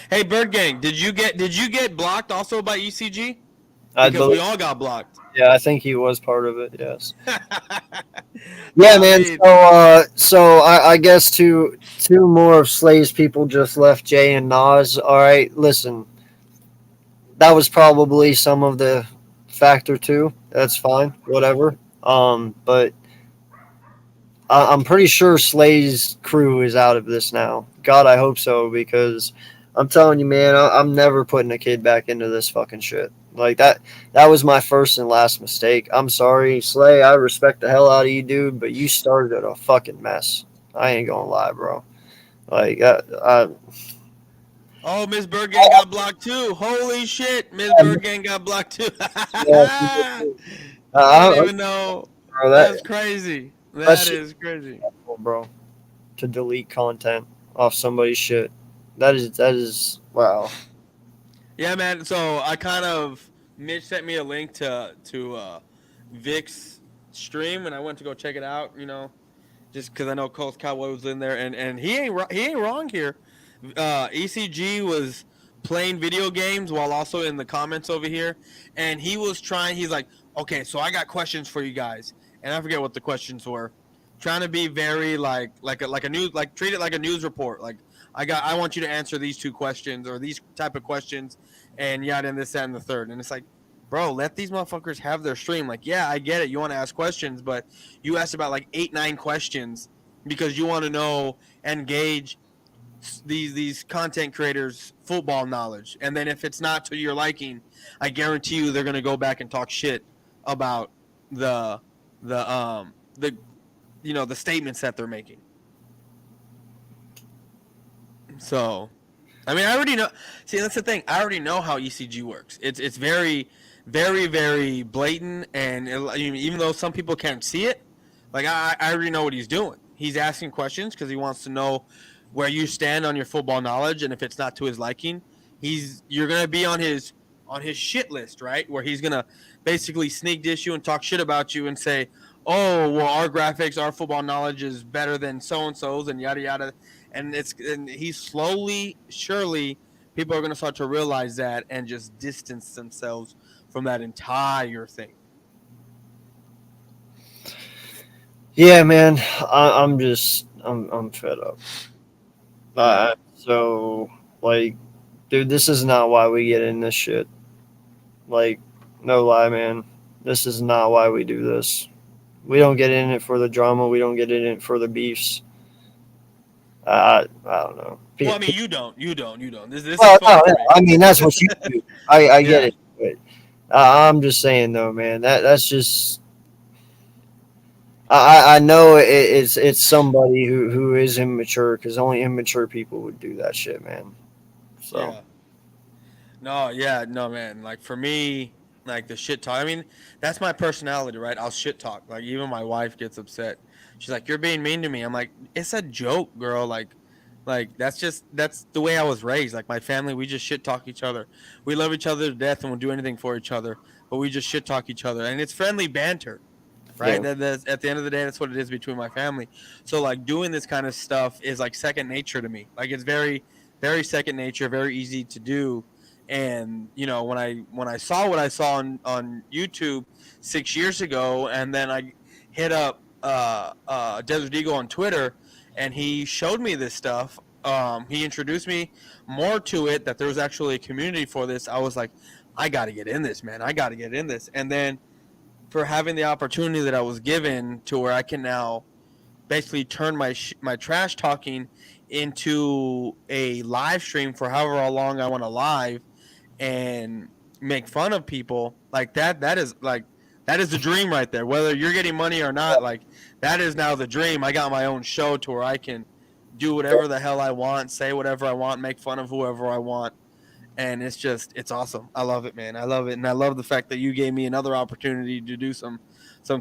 Hey, Bird Gang, did you get blocked also by ECG? I Because we believe. all got blocked. Yeah, I think he was part of it. Yes. Yeah, I man. mean, So I guess two more of Slay's people just left, Jay and Nas. All right, listen, that was probably some of the factor too. That's fine, whatever. But I'm pretty sure Slay's crew is out of this now. God, I hope so, because I'm telling you, man, I'm never putting a kid back into this fucking shit. Like that. That was my first and last mistake. I'm sorry, Slay. I respect the hell out of you, dude, but you started a fucking mess. I ain't gonna lie, bro. Like, oh, Miss Bergen got blocked too. Holy shit, Miss Bergen got blocked too. yeah, I didn't I, even know. bro, That's crazy. that's That just is crazy. bro. To delete content off somebody's shit. That is wow. Yeah, man. So I kind of Mitch sent me a link to Vic's stream, and I went to go check it out. Just because I know Coast Cowboy was in there, and he ain't wrong here. ECG was playing video games while also in the comments over here, and he was trying. He's like, okay, so I got questions for you guys, and I forget what the questions were. Trying to be very like a news, like treat it like a news report. Like I want you to answer these two questions or these type of questions, and yada and this that and the third. And it's like, bro, let these motherfuckers have their stream. Like, yeah, I get it. You want to ask questions, but you asked about like 8, 9 questions because you want to know and gauge these content creators' football knowledge. And then if it's not to your liking, I guarantee you they're gonna go back and talk shit about the the statements that they're making. So, I mean, I already know. See, that's the thing. I already know how ECG works. It's very, very, very blatant, and even though some people can't see it, like I already know what he's doing. He's asking questions because he wants to know where you stand on your football knowledge, and if it's not to his liking, you're gonna be on his shit list, right? Where he's gonna basically sneak dish you and talk shit about you and say, "Oh, well, our graphics, our football knowledge is better than so and so's," and yada yada. And he's slowly, surely, people are gonna start to realize that and just distance themselves from that entire thing. Yeah, man. I'm fed up. So like, dude, this is not why we get in this shit. Like, no lie, man. This is not why we do this. We don't get in it for the drama. We don't get in it for the beefs. I don't know. Well, I mean, you don't. This is Well, fun no, for yeah, me. I mean that's what you do. I get Yeah, it. But I'm just saying though, man. That's just. I know it's somebody who is immature because only immature people would do that shit, man. So yeah. No, yeah, no, man. Like for me, like the shit talk. I mean, that's my personality, right? I'll shit talk. Like even my wife gets upset. She's like, "You're being mean to me." I'm like, "It's a joke, girl." Like that's the way I was raised. Like my family, we just shit talk each other. We love each other to death and we'll do anything for each other. But we just shit talk each other, and it's friendly banter, right? yeah, That's at the end of the day, that's what it is between my family. So like doing this kind of stuff is like second nature to me. Like it's very, very second nature, very easy to do. And when I saw what I saw on YouTube 6 years ago, and then I hit up Desert Eagle on Twitter, and he showed me this stuff. He introduced me more to it, that there was actually a community for this. I was like, I got to get in this, man. I got to get in this. And then for having the opportunity that I was given to where I can now basically turn my trash talking into a live stream for however long I want to live and make fun of people like that. That is the dream right there. Whether you're getting money or not, like that is now the dream. I got my own show to where I can do whatever the hell I want, say whatever I want, make fun of whoever I want, and it's awesome. I love it, man. I love it, and I love the fact that you gave me another opportunity to do some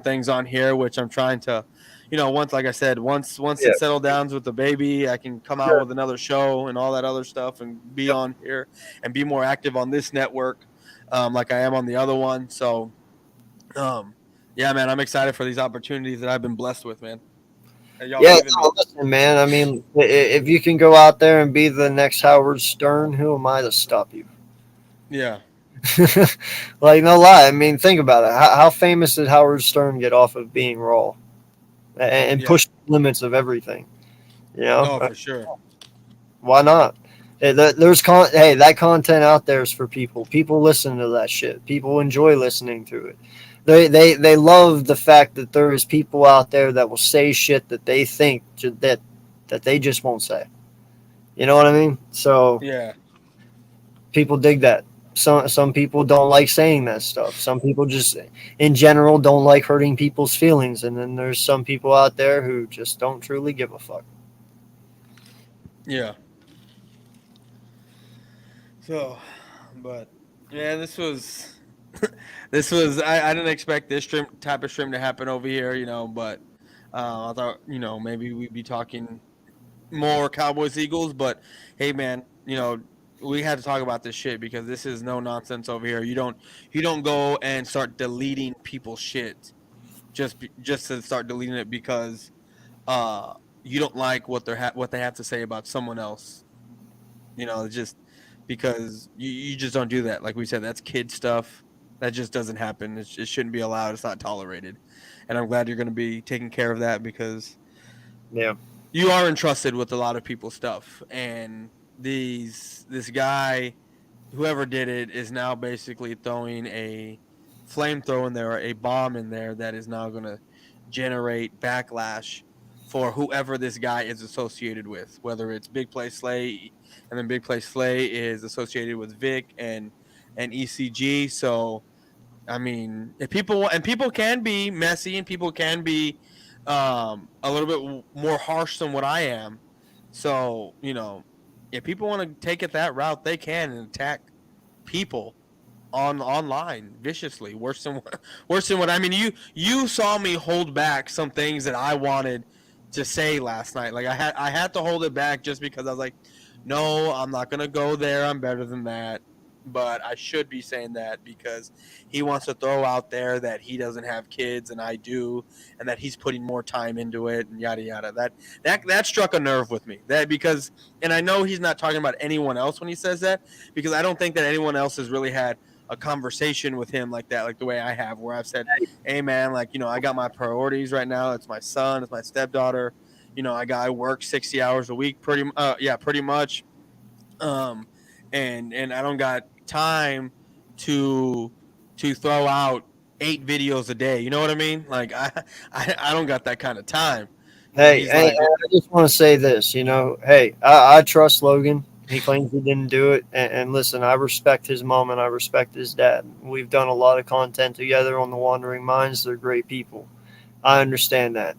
things on here, which I'm trying to, once, like I said, once yeah, it settled down with the baby, I can come out sure. with another show and all that other stuff, and be Yep. on here and be more active on this network, like I am on the other one. So, um, yeah, man, I'm excited for these opportunities that I've been blessed with, man. That y'all Yeah, giving me. no, listen, man. I mean, if you can go out there and be the next Howard Stern, who am I to stop you? Yeah, Like, no lie. I mean, think about it. How famous did Howard Stern get off of being raw and yeah, push the limits of everything? You know, no, for sure. why not? Hey, that content out there is for people. People listen to that shit. People enjoy listening to it. They love the fact that there is people out there that will say shit that they think that they just won't say. You know what I mean? So Yeah, people dig that. Some people don't like saying that stuff. Some people just in general don't like hurting people's feelings, and then there's some people out there who just don't truly give a fuck. yeah. So, but yeah, this was I didn't expect this type of stream to happen over here, but I thought, maybe we'd be talking more Cowboys Eagles, but hey, man, we had to talk about this shit because this is no nonsense over here. You don't go and start deleting people's shit just to start deleting it because uh you don't like what they have to say about someone else. Just because you just don't do that. Like we said, that's kid stuff. That just doesn't happen. It shouldn't be allowed. It's not tolerated. And I'm glad you're going to be taking care of that because Yeah, you are entrusted with a lot of people's stuff. And this guy whoever did it is now basically throwing a flamethrower in there or a bomb in there that is now going to generate backlash for whoever this guy is associated with, whether it's Big Play Slay, and then Big Play Slay is associated with Vic and ECG. So I mean, if people and people can be messy and people can be a little bit more harsh than what I am. So if people want to take it that route, they can and attack people online viciously, worse than what I mean. You saw me hold back some things that I wanted to say last night. Like I had to hold it back just because I was like, no, I'm not gonna go there. I'm better than that. But I should be saying that because he wants to throw out there that he doesn't have kids and I do, and that he's putting more time into it and yada yada. That struck a nerve with me. And I know he's not talking about anyone else when he says that, because I don't think that anyone else has really had a conversation with him like that, like the way I have, where I've said, hey man, like, I got my priorities right now. It's my son, it's my stepdaughter. I work 60 hours a week pretty much. And I don't got time to throw out 8 videos a day. You know what I mean? Like I don't got that kind of time. Hey, I just want to say this, hey, I trust Logan. He claims he didn't do it. And listen, I respect his mom and I respect his dad. We've done a lot of content together on the Wandering Minds. They're great people. I understand that.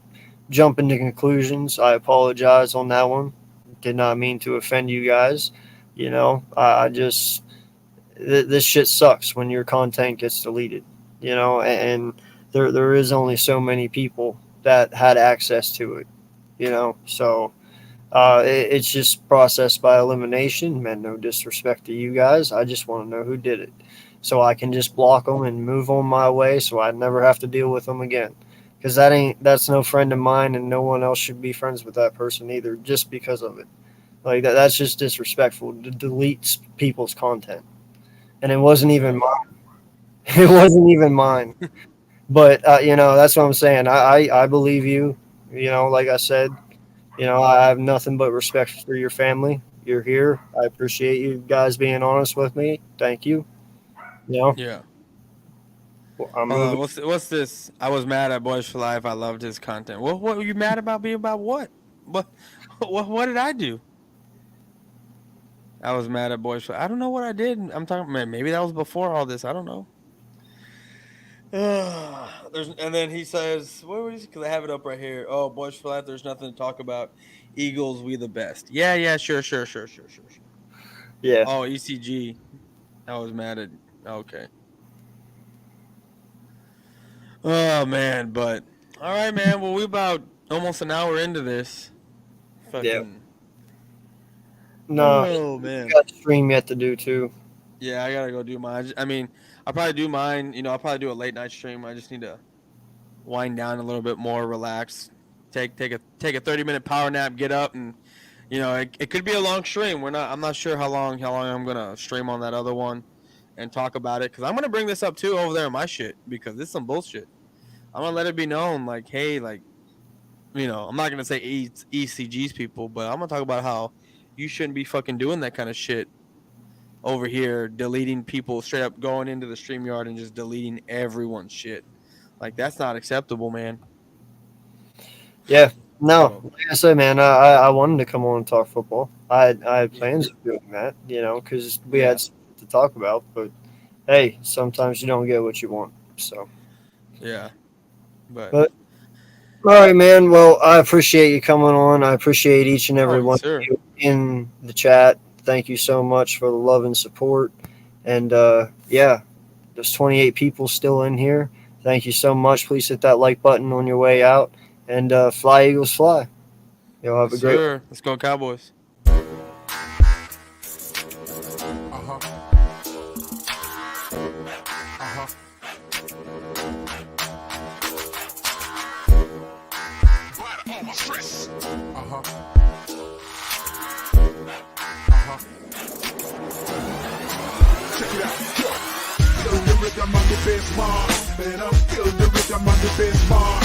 Jumping to conclusions, I apologize on that one. Did not mean to offend you guys. I just, this shit sucks when your content gets deleted, and there is only so many people that had access to it, so it's just processed by elimination. Man, no disrespect to you guys. I just want to know who did it so I can just block them and move on my way so I never have to deal with them again. Because that's no friend of mine, and no one else should be friends with that person either just because of it. Like that's just disrespectful to delete people's content. And it wasn't even mine. It wasn't even mine. But, that's what I'm saying. I believe you. Like I said, I have nothing but respect for your family. You're here. I appreciate you guys being honest with me. Thank you. Yeah. What's this? I was mad at Boys for Life. I loved his content. What were you mad about me about what? What did I do? I was mad at Boys for Life. I don't know what I did. I'm talking, man, maybe that was before all this. I don't know. And then he says, where was he? Because I have it up right here. Oh, Boys for Life, there's nothing to talk about. Eagles, we the best. Yeah, sure. Yeah. Oh, ECG. I was mad at. Okay. Oh, man, but. All right, man. Well, we're about almost an hour into this. Fucking. Yeah. No. Oh, man. You got a stream yet to do, too. Yeah, I got to go do mine. I mean, I'll probably do mine. I'll probably do a late night stream. I just need to wind down a little bit more, relax, take a 30-minute power nap, get up, and it could be a long stream. I'm not sure how long I'm gonna stream on that other one and talk about it, because I'm gonna bring this up too over there in my shit, because this is some bullshit. I'm gonna let it be known, like, hey, like, I'm not gonna say ECG's people, but I'm gonna talk about how you shouldn't be fucking doing that kind of shit over here, deleting people, straight up going into the StreamYard and just deleting everyone's shit. Like, that's not acceptable, man. Yeah. No, like I said, man, I wanted to come on and talk football. I had plans of doing that, because we had something to talk about. But, hey, sometimes you don't get what you want. So. Yeah. But all right, man. Well, I appreciate you coming on. I appreciate each and every one of you in the chat. Thank you so much for the love and support. And, there's 28 people still in here. Thank you so much. Please hit that like button on your way out. And fly, Eagles, fly. You'll have a great one. Let's go, Cowboys. Feel the rhythm on the bass bar. Man, I feel the rhythm on the bass bar.